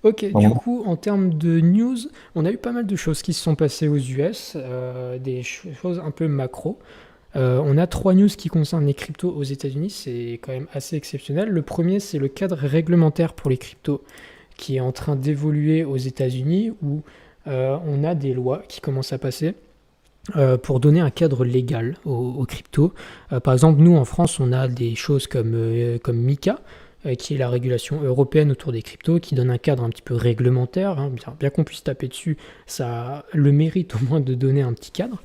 Ok, du Vraiment. coup, en termes de news, on a eu pas mal de choses qui se sont passées aux US, des choses un peu macro. On a trois news qui concernent les cryptos aux États-Unis, c'est quand même assez exceptionnel. Le premier, c'est le cadre réglementaire pour les cryptos qui est en train d'évoluer aux États-Unis, où on a des lois qui commencent à passer pour donner un cadre légal aux cryptos. Par exemple, nous en France, on a des choses comme MiCA, qui est la régulation européenne autour des cryptos, qui donne un cadre un petit peu réglementaire, hein, bien qu'on puisse taper dessus, ça a le mérite au moins de donner un petit cadre.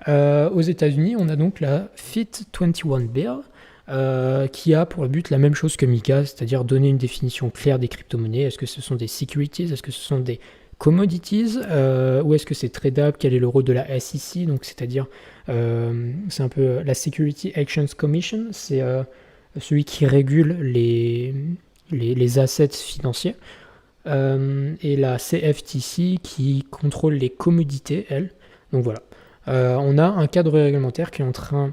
Aux États-Unis, on a donc la FIT21 Bill, qui a pour but la même chose que MiCA, c'est-à-dire donner une définition claire des crypto-monnaies. Est-ce que ce sont des securities? Est-ce que ce sont des commodities? Ou est-ce que c'est tradable? Quel est le rôle de la SEC? Donc, c'est-à-dire, c'est un peu la Security Actions Commission, c'est celui qui régule les assets financiers. Et la CFTC qui contrôle les commodités, elle. Donc voilà. On a un cadre réglementaire qui est en train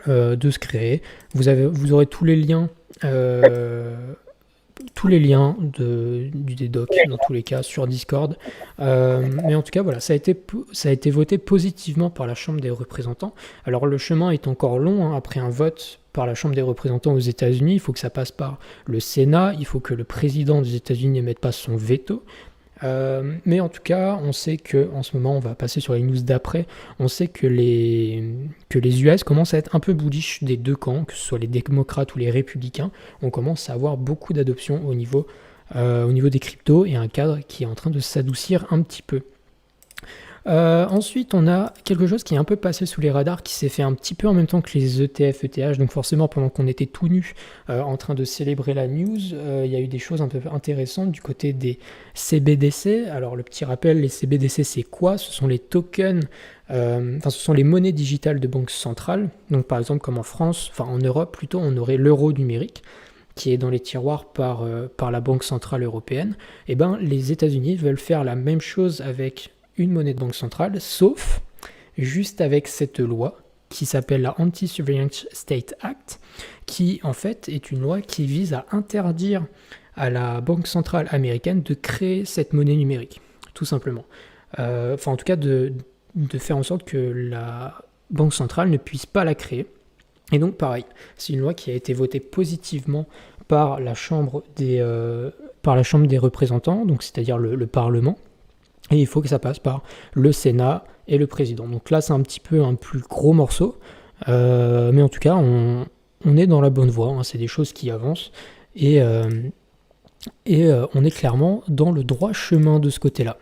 de se créer. Vous aurez tous les liens des docs dans tous les cas sur Discord. Mais en tout cas, voilà, ça a été voté positivement par la Chambre des représentants. Alors le chemin est encore long, hein, après un vote par la Chambre des représentants aux États-Unis. Il faut que ça passe par le Sénat. Il faut que le président des États-Unis ne mette pas son veto. Mais en tout cas, on sait que en ce moment, on va passer sur les news d'après, on sait que les US commencent à être un peu bullish des deux camps, que ce soit les démocrates ou les républicains. On commence à avoir beaucoup d'adoption au niveau des cryptos et un cadre qui est en train de s'adoucir un petit peu. Ensuite, on a quelque chose qui est un peu passé sous les radars, qui s'est fait un petit peu en même temps que les ETF, ETH. Donc forcément, pendant qu'on était tout nus en train de célébrer la news, il y a eu des choses un peu intéressantes du côté des CBDC. Alors le petit rappel, les CBDC, c'est quoi? Ce sont les tokens, ce sont les monnaies digitales de banque centrale. Donc par exemple, comme en France, enfin en Europe plutôt, on aurait l'euro numérique qui est dans les tiroirs par la Banque Centrale Européenne. Et ben, les États-Unis veulent faire la même chose avec une monnaie de banque centrale, sauf juste avec cette loi qui s'appelle la Anti-Surveillance State Act, qui en fait est une loi qui vise à interdire à la Banque Centrale américaine de créer cette monnaie numérique, tout simplement. En tout cas, de faire en sorte que la Banque Centrale ne puisse pas la créer. Et donc pareil, c'est une loi qui a été votée positivement par la par la Chambre des représentants, donc c'est-à-dire le Parlement, et il faut que ça passe par le Sénat et le président. Donc là, c'est un petit peu un plus gros morceau, mais en tout cas, on est dans la bonne voie, hein, c'est des choses qui avancent, et on est clairement dans le droit chemin de ce côté-là.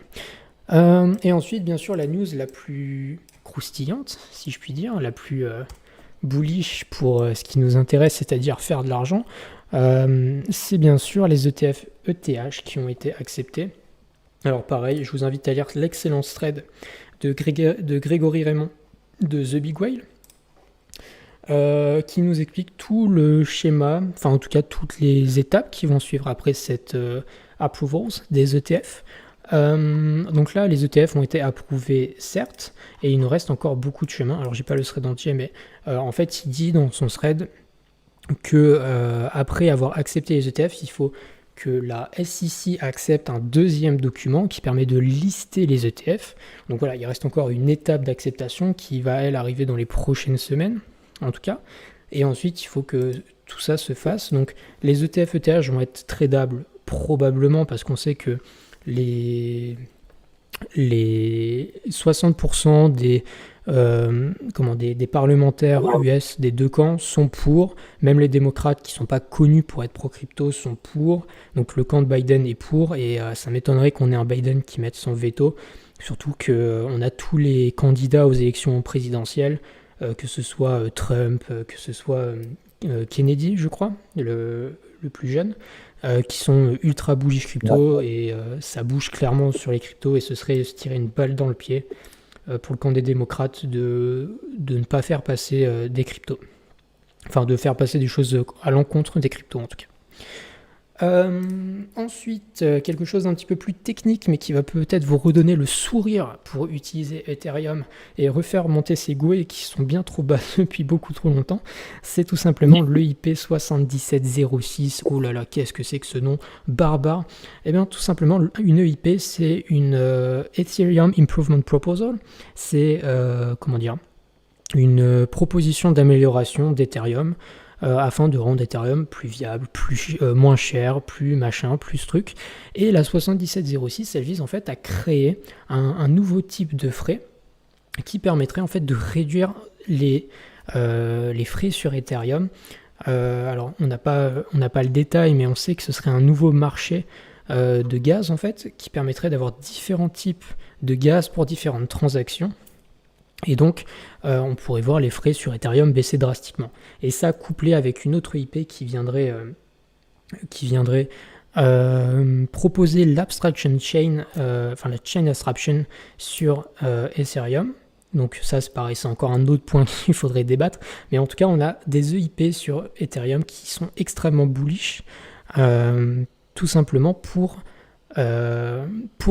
Et ensuite, bien sûr, la news la plus croustillante, si je puis dire, la plus bullish pour ce qui nous intéresse, c'est-à-dire faire de l'argent, c'est bien sûr les ETF ETH qui ont été acceptés. Alors pareil, je vous invite à lire l'excellent thread de Grégory Raymond de The Big Whale, qui nous explique tout le schéma, enfin en tout cas toutes les étapes qui vont suivre après cette approvals des ETF. Donc là, les ETF ont été approuvés, certes, et il nous reste encore beaucoup de chemin. Alors j'ai pas le thread entier, mais en fait, il dit dans son thread que après avoir accepté les ETF, il faut que la SEC accepte un deuxième document qui permet de lister les ETF. Donc voilà, il reste encore une étape d'acceptation qui va, elle, arriver dans les prochaines semaines, en tout cas. Et ensuite, il faut que tout ça se fasse. Donc les ETF, ETH vont être tradables probablement parce qu'on sait que les 60% des parlementaires US des deux camps sont pour, même les démocrates qui ne sont pas connus pour être pro-crypto sont pour, donc le camp de Biden est pour, et ça m'étonnerait qu'on ait un Biden qui mette son veto, surtout qu'on a tous les candidats aux élections présidentielles, que ce soit Trump, que ce soit Kennedy, je crois, le plus jeune, qui sont ultra bullish crypto, et ça bouge clairement sur les cryptos, et ce serait se tirer une balle dans le pied pour le camp des démocrates de ne pas faire passer des cryptos. Enfin, de faire passer des choses à l'encontre des cryptos en tout cas. Ensuite, quelque chose d'un petit peu plus technique, mais qui va peut-être vous redonner le sourire pour utiliser Ethereum et refaire monter ces gouets qui sont bien trop bas depuis beaucoup trop longtemps, c'est tout simplement le IP 7706. Oh là là, qu'est-ce que c'est que ce nom barbare? Eh bien, tout simplement, une EIP, c'est une Ethereum Improvement Proposal. C'est, comment dire, une proposition d'amélioration d'Ethereum afin de rendre Ethereum plus viable, moins cher, plus machin, plus truc. Et la 7706, elle vise en fait à créer un nouveau type de frais qui permettrait en fait de réduire les frais sur Ethereum. Alors on n'a pas le détail, mais on sait que ce serait un nouveau marché de gaz en fait, qui permettrait d'avoir différents types de gaz pour différentes transactions. Et donc, on pourrait voir les frais sur Ethereum baisser drastiquement. Et ça, couplé avec une autre IP qui viendrait proposer l'abstraction chain, enfin la chain abstraction sur Ethereum. Donc ça, c'est pareil, c'est encore un autre point qu'il faudrait débattre. Mais en tout cas, on a des EIP sur Ethereum qui sont extrêmement bullish, tout simplement pour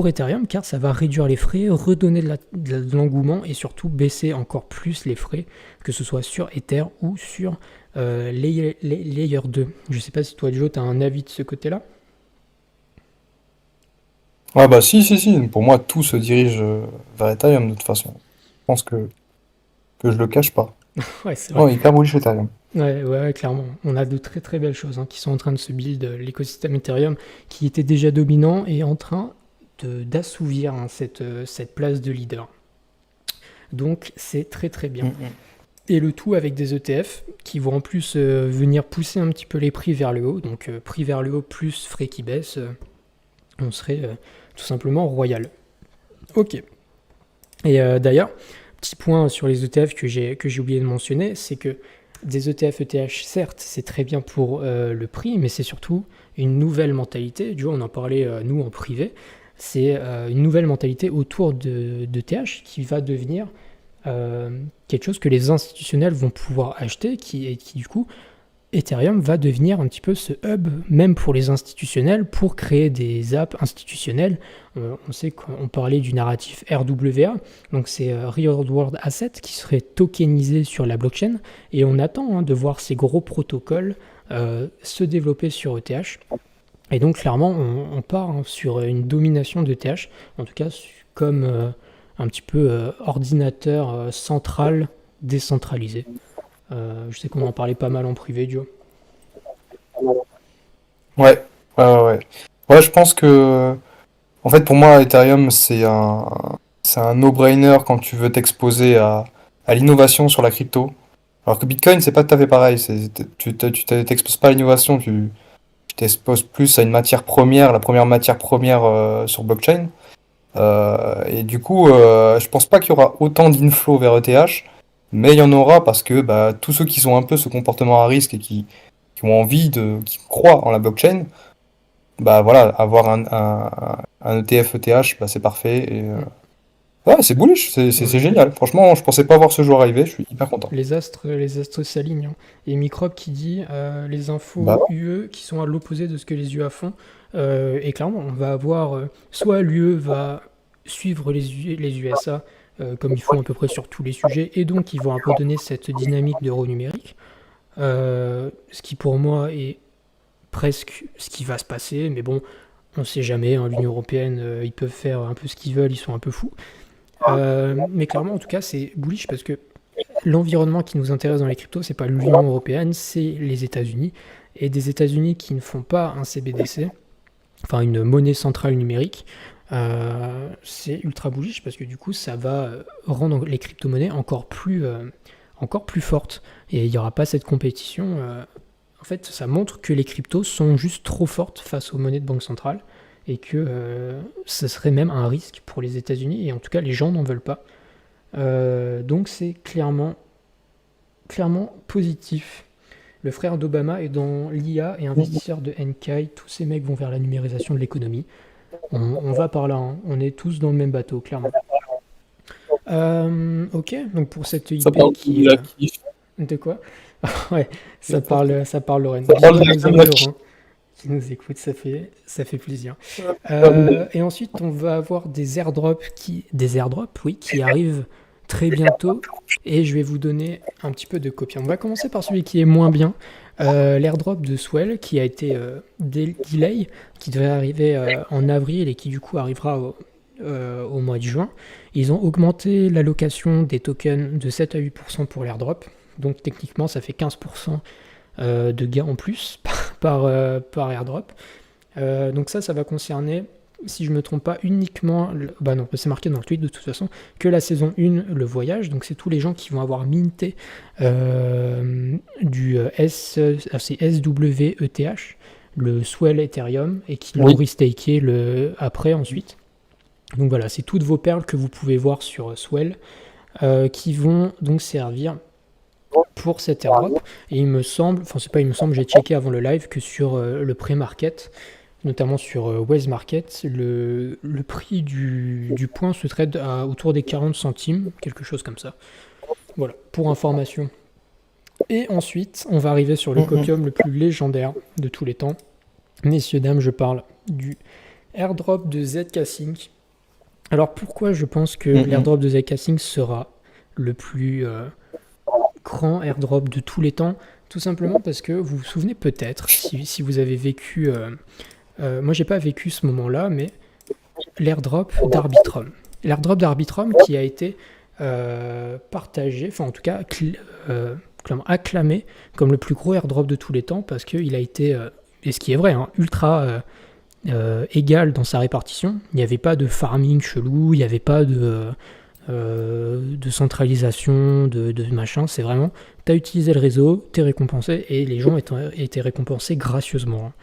Ethereum, car ça va réduire les frais, redonner de l'engouement et surtout baisser encore plus les frais, que ce soit sur Ether ou sur Layer 2. Je sais pas si toi, Joe, tu as un avis de ce côté-là. Ah bah si, si, si, pour moi tout se dirige vers Ethereum de toute façon. Je pense que je le cache pas. Ouais, c'est vrai. Non, hyper bullish Ethereum. Ouais, clairement. On a de très très belles choses qui sont en train de se build. L'écosystème Ethereum, qui était déjà dominant, est en train d'assouvir cette place de leader. Donc c'est très très bien. Et le tout avec des ETF qui vont en plus venir pousser un petit peu les prix vers le haut. Donc prix vers le haut plus frais qui baissent, on serait tout simplement royal. Ok. Et d'ailleurs, petit point sur les ETF que j'ai oublié de mentionner, c'est que des ETF ETH, certes, c'est très bien pour le prix, mais c'est surtout une nouvelle mentalité. Du coup, on en parlait nous en privé. C'est une nouvelle mentalité autour de TH qui va devenir quelque chose que les institutionnels vont pouvoir acheter, et qui du coup, Ethereum va devenir un petit peu ce hub, même pour les institutionnels, pour créer des apps institutionnelles. On sait qu'on parlait du narratif RWA, donc c'est Real World Asset qui serait tokenisé sur la blockchain, et on attend de voir ces gros protocoles se développer sur ETH. Et donc clairement, on part sur une domination d'ETH, en tout cas comme un petit peu ordinateur central décentralisé. Je sais qu'on en parlait pas mal en privé, Joe. Ouais, ouais. Ouais, je pense que, en fait, pour moi, Ethereum, c'est un no-brainer quand tu veux t'exposer à l'innovation sur la crypto. Alors que Bitcoin, c'est pas tout à fait pareil. Tu t'exposes pas à l'innovation, tu t'exposes plus à une matière première, la première matière première sur blockchain. Et du coup, je pense pas qu'il y aura autant d'inflow vers ETH, mais il y en aura parce que bah, tous ceux qui ont un peu ce comportement à risque et qui ont envie qui croient en la blockchain, bah voilà, avoir un ETF ETH, bah, c'est parfait. Et, ouais, c'est bullish, c'est Ouais. génial. Franchement, je pensais pas voir ce jour arriver, je suis hyper content. Les astres s'alignent. Et Microbe qui dit les Bah infos UE qui sont à l'opposé de ce que les UA font. Et clairement, on va avoir soit l'UE va suivre les USA comme ils font à peu près sur tous les sujets, et donc ils vont un peu donner cette dynamique d'euro numérique. Ce qui pour moi est presque ce qui va se passer, mais bon, on sait jamais. L'Union Européenne, ils peuvent faire un peu ce qu'ils veulent, ils sont un peu fous. Mais clairement, en tout cas, c'est bullish parce que l'environnement qui nous intéresse dans les cryptos, c'est pas l'Union européenne, c'est les États-Unis. Et des États-Unis qui ne font pas un CBDC, enfin une monnaie centrale numérique, c'est ultra bullish parce que du coup, ça va rendre les crypto-monnaies encore plus fortes. Et il n'y aura pas cette compétition. En fait, ça montre que les cryptos sont juste trop fortes face aux monnaies de banque centrale et que ce serait même un risque pour les États-Unis. Et en tout cas, les gens n'en veulent pas. Donc c'est clairement positif. Le frère d'Obama est dans l'IA et investisseur de Enkai. Tous ces mecs vont vers la numérisation de l'économie. On va par là, hein. On est tous dans le même bateau, clairement. Ok, donc pour cette ça IP parle qui... de l'actif. de quoi? Ouais, ça parle Lorraine. Ça Dis parle pas de mes l'actif amis d'actif. Laurent. qui nous écoutent, ça fait plaisir. Euh, Et ensuite, on va avoir des airdrops, oui, qui arrivent très bientôt. Et je vais vous donner un petit peu de copie. On va commencer par celui qui est moins bien. L'airdrop de Swell, qui a été delay, qui devait arriver en avril et qui du coup arrivera au mois de juin. Ils ont augmenté l'allocation des tokens de 7 à 8% pour l'airdrop. Donc techniquement, ça fait 15% de gains en plus par airdrop. Donc ça va concerner, si je me trompe pas, uniquement, bah non, c'est marqué dans le tweet de toute façon, que la saison 1, le voyage. Donc c'est tous les gens qui vont avoir minté c'est SWETH, le Swell Ethereum, et qui l'ont Oui. restaké après ensuite. Donc voilà, c'est toutes vos perles que vous pouvez voir sur Swell qui vont donc servir pour cet airdrop. Et il me semble, enfin c'est pas il me semble, j'ai checké avant le live que sur le pré-market, notamment sur Waze Market, le prix du point se trade autour des 40 centimes, quelque chose comme ça. Voilà, pour information. Et ensuite, on va arriver sur le copium le plus légendaire de tous les temps. Messieurs, dames, je parle du airdrop de ZK Sync. Alors pourquoi je pense que l'airdrop de ZK Sync sera le plus grand airdrop de tous les temps? Tout simplement parce que vous vous souvenez peut-être, si vous avez vécu... moi j'ai pas vécu ce moment-là, mais l'airdrop d'Arbitrum. L'airdrop d'Arbitrum qui a été partagé, enfin en tout cas acclamé comme le plus gros airdrop de tous les temps parce qu'il a été, et ce qui est vrai, hein, ultra égal dans sa répartition. Il n'y avait pas de farming chelou, il n'y avait pas de centralisation, de machin. C'est vraiment, tu as utilisé le réseau, tu es récompensé et les gens étaient récompensés gracieusement.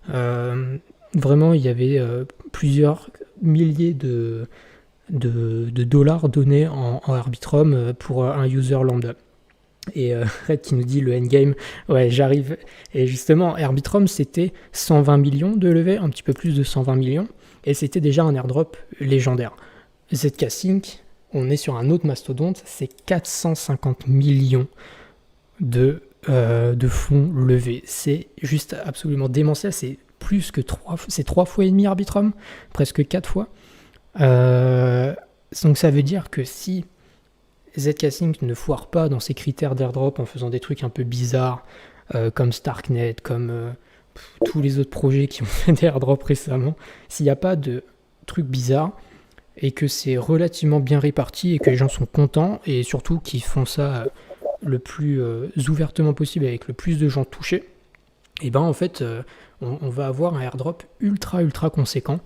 Vraiment, il y avait plusieurs milliers de dollars donnés en Arbitrum pour un user lambda. Et Red qui nous dit le endgame, ouais, j'arrive. Et justement, Arbitrum, c'était 120 millions de levée, un petit peu plus de 120 millions, et c'était déjà un airdrop légendaire. ZK Sync, on est sur un autre mastodonte, c'est 450 millions de fonds levés. C'est juste absolument démentiel, c'est plus que 3 fois et demi Arbitrum, presque 4 fois. Donc ça veut dire que si ZK Sync ne foire pas dans ses critères d'airdrop en faisant des trucs un peu bizarres comme Starknet, comme tous les autres projets qui ont fait des airdrops récemment, s'il n'y a pas de trucs bizarres et que c'est relativement bien réparti et que les gens sont contents et surtout qu'ils font ça le plus ouvertement possible avec le plus de gens touchés, et ben en fait on va avoir un airdrop ultra conséquent.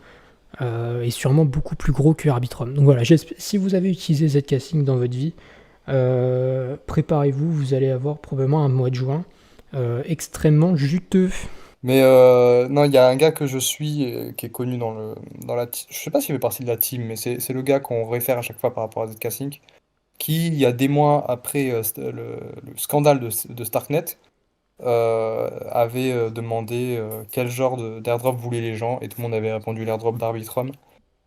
Et sûrement beaucoup plus gros que Arbitrum. Donc voilà, si vous avez utilisé ZK Sync dans votre vie, préparez-vous, vous allez avoir probablement un mois de juin extrêmement juteux. Mais non, il y a un gars que je suis qui est connu dans la team. Je sais pas s'il fait partie de la team, mais c'est le gars qu'on réfère à chaque fois par rapport à ZK Sync, qui, il y a des mois après le scandale de Starknet, avait demandé quel genre d'airdrop voulaient les gens, et tout le monde avait répondu l'airdrop d'Arbitrum.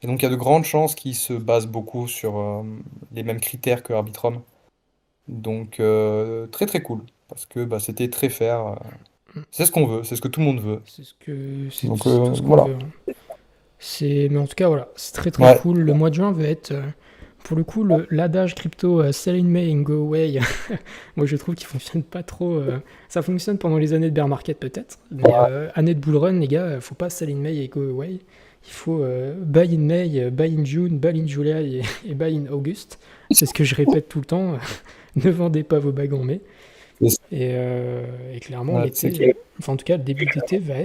Et donc il y a de grandes chances qu'ils se basent beaucoup sur les mêmes critères que Arbitrum. Donc très cool, parce que bah, c'était très fair. C'est ce qu'on veut, c'est ce que tout le monde veut. Donc C'est tout ce qu'on voilà. veut. Hein. Mais en tout cas, voilà, c'est très Ouais. cool. Le mois de juin va être, pour le coup, l'adage crypto sell in May and go away. Moi, je trouve qu'il fonctionne pas trop. Ça fonctionne pendant les années de bear market peut-être, mais année de bull run, les gars, faut pas sell in May et go away. Il faut buy in May, buy in June, buy in July et buy in August. C'est ce que je répète tout le temps. Ne vendez pas vos bagues en mai. Et clairement, Ouais, l'été, enfin en tout cas, le début d'été va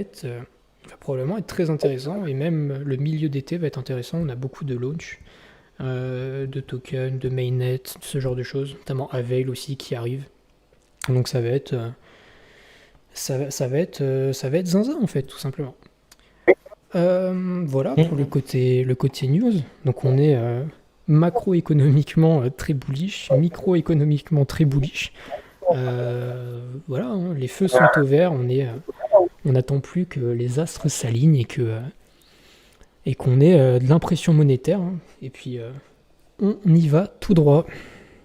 probablement être très intéressant. Et même le milieu d'été va être intéressant. On a beaucoup de launch, de tokens, de mainnet, ce genre de choses. Notamment Avail aussi qui arrive. Donc ça va être, ça va être zinzin en fait, tout simplement. Voilà pour le côté news. Donc on est macroéconomiquement très bullish, microéconomiquement très bullish. Voilà, hein, les feux sont au vert, on n'attend plus que les astres s'alignent et qu'on ait de l'impression monétaire. Hein, et puis on y va tout droit.